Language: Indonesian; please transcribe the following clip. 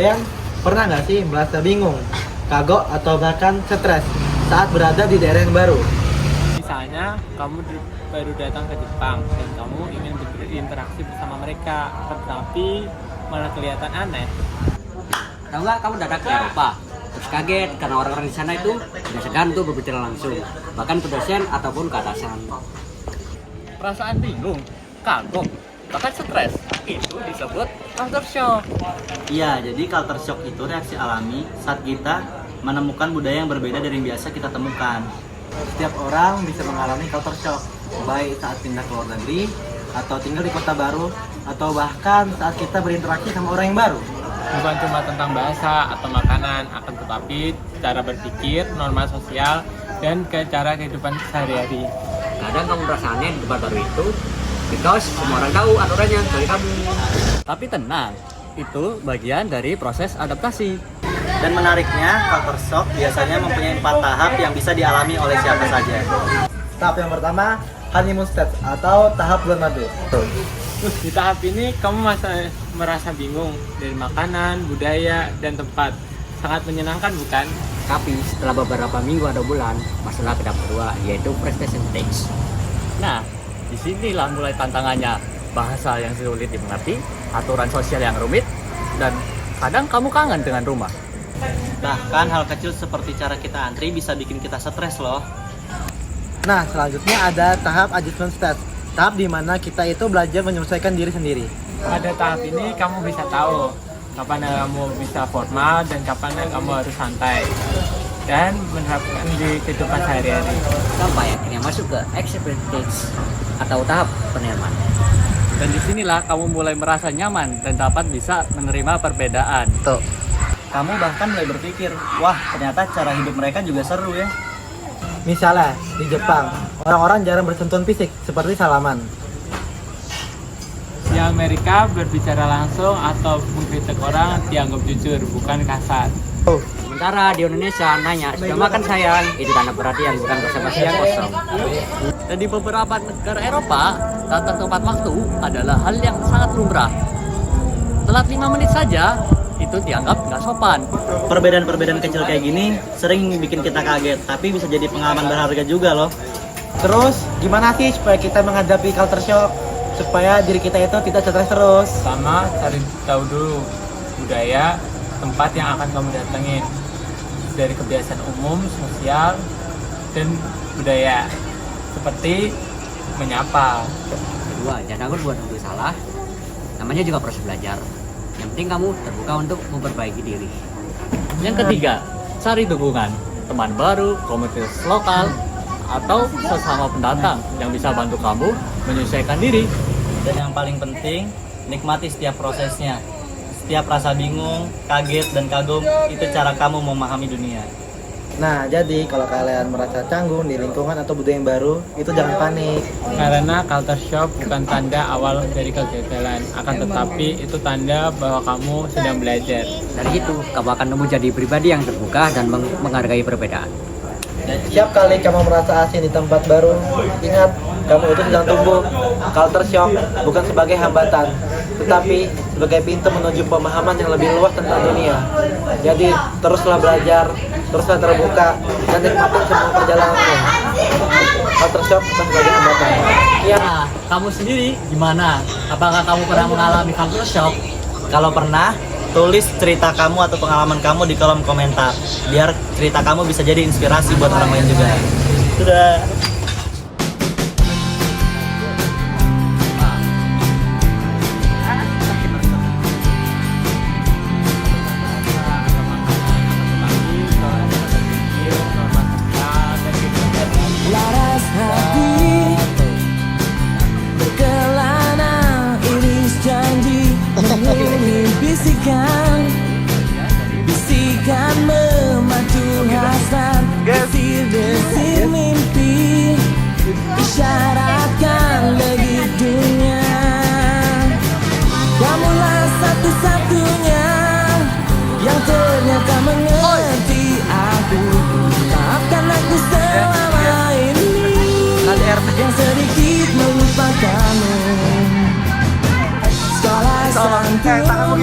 Kalian pernah nggak sih merasa bingung, kagok, atau bahkan stres saat berada di daerah yang baru? Misalnya, kamu baru datang ke Jepang dan kamu ingin berinteraksi bersama mereka, tetapi malah kelihatan aneh. Tahu nggak, kamu datang ke Eropa, terus kaget karena orang-orang di sana itu tidak segan tuh berbicara langsung, bahkan ke dosen ataupun ke atasan. Perasaan bingung, kagok, bahkan stres, itu disebut culture shock. Iya, jadi culture shock itu reaksi alami saat kita menemukan budaya yang berbeda dari yang biasa kita temukan. Setiap orang bisa mengalami culture shock, baik saat pindah ke luar negeri, atau tinggal di kota baru, atau bahkan saat kita berinteraksi sama orang yang baru. Bukan cuma tentang bahasa atau makanan, akan tetapi cara berpikir, norma sosial, dan cara kehidupan sehari-hari. Kadang kamu merasa aneh di tempat baru itu, because semua orang tahu aturannya dari kamu. Tapi tenang, itu bagian dari proses adaptasi. Dan menariknya, culture shock biasanya mempunyai 4 tahap yang bisa dialami oleh siapa saja. Tahap yang pertama, honeymoon stage atau tahap bulan madu. Di tahap ini, kamu merasa bingung dari makanan, budaya, dan tempat. Sangat menyenangkan, bukan? Tapi setelah beberapa minggu atau bulan, masalah ke tahap kedua, yaitu prestation stage. Nah, disinilah mulai tantangannya. Bahasa yang sulit dimengerti, aturan sosial yang rumit, dan kadang kamu kangen dengan rumah. Bahkan hal kecil seperti cara kita antri bisa bikin kita stres loh. Nah, selanjutnya ada tahap adjustment stage. Tahap di mana kita itu belajar menyesuaikan diri sendiri. Pada tahap ini, kamu bisa tahu kapan kamu bisa formal dan kapan kamu harus santai. Dan menerapkan di kehidupan sehari-hari. Sampai akhirnya masuk ke acceptance stage atau tahap penerimaan. Dan disinilah kamu mulai merasa nyaman dan dapat bisa menerima perbedaan. Tuh. Kamu bahkan mulai berpikir, wah ternyata cara hidup mereka juga seru ya. Misalnya, di Jepang, orang-orang jarang bersentuhan fisik seperti salaman. Di Amerika, berbicara langsung atau mengkritik orang dianggap jujur, bukan kasar. Sementara di Indonesia nanya, sudah makan sayang? Itu tanda perhatian, bukan basa-basi yang kosong. Dan di beberapa negara Eropa, datang tepat waktu adalah hal yang sangat lumrah. Telat 5 menit saja, itu dianggap nggak sopan. Perbedaan-perbedaan kecil kayak gini sering bikin kita kaget, tapi bisa jadi pengalaman berharga juga loh. Terus, gimana sih supaya kita menghadapi culture shock? Supaya diri kita itu tidak stres terus. Sama, cari tahu dulu budaya tempat yang akan kamu datengin. Dari kebiasaan umum, sosial, dan budaya. Seperti menyapa. Kedua, jangan takut buat nunggu salah. Namanya juga proses belajar. Yang penting kamu terbuka untuk memperbaiki diri. Yang ketiga, cari dukungan. Teman baru, komunitas lokal, atau sesama pendatang yang bisa bantu kamu menyesuaikan diri. Dan yang paling penting, nikmati setiap prosesnya. Setiap rasa bingung, kaget, dan kagum, itu cara kamu memahami dunia. Nah, jadi kalau kalian merasa canggung di lingkungan atau budaya yang baru, itu jangan panik. Karena culture shock bukan tanda awal dari kegagalan, akan tetapi itu tanda bahwa kamu sedang belajar. Dari itu, kamu akan tumbuh jadi pribadi yang terbuka dan menghargai perbedaan. Setiap kali kamu merasa asing di tempat baru, ingat, kamu itu sedang tumbuh. Culture shock bukan sebagai hambatan, tetapi sebagai pintu menuju pemahaman yang lebih luas tentang dunia. Jadi, teruslah belajar, teruslah terbuka, dan nikmatin semua perjalananmu. Culture shock bukan sebagai hambatan. Iya. Nah, kamu sendiri gimana? Apakah kamu pernah mengalami culture shock? Kalau pernah, tulis cerita kamu atau pengalaman kamu di kolom komentar. Biar cerita kamu bisa jadi inspirasi buat orang lain juga. Sudah. Laras hati berkelana, iris janji mengiringi bisikan. Bisikan memacu hasrat, desir-desir mimpi, isyaratkan legit dunia. Kamulah satu-satunya yang ternyata mengerti aku. Maafkan aku selama ini yang sedikit melupakanmu. Sekolah santun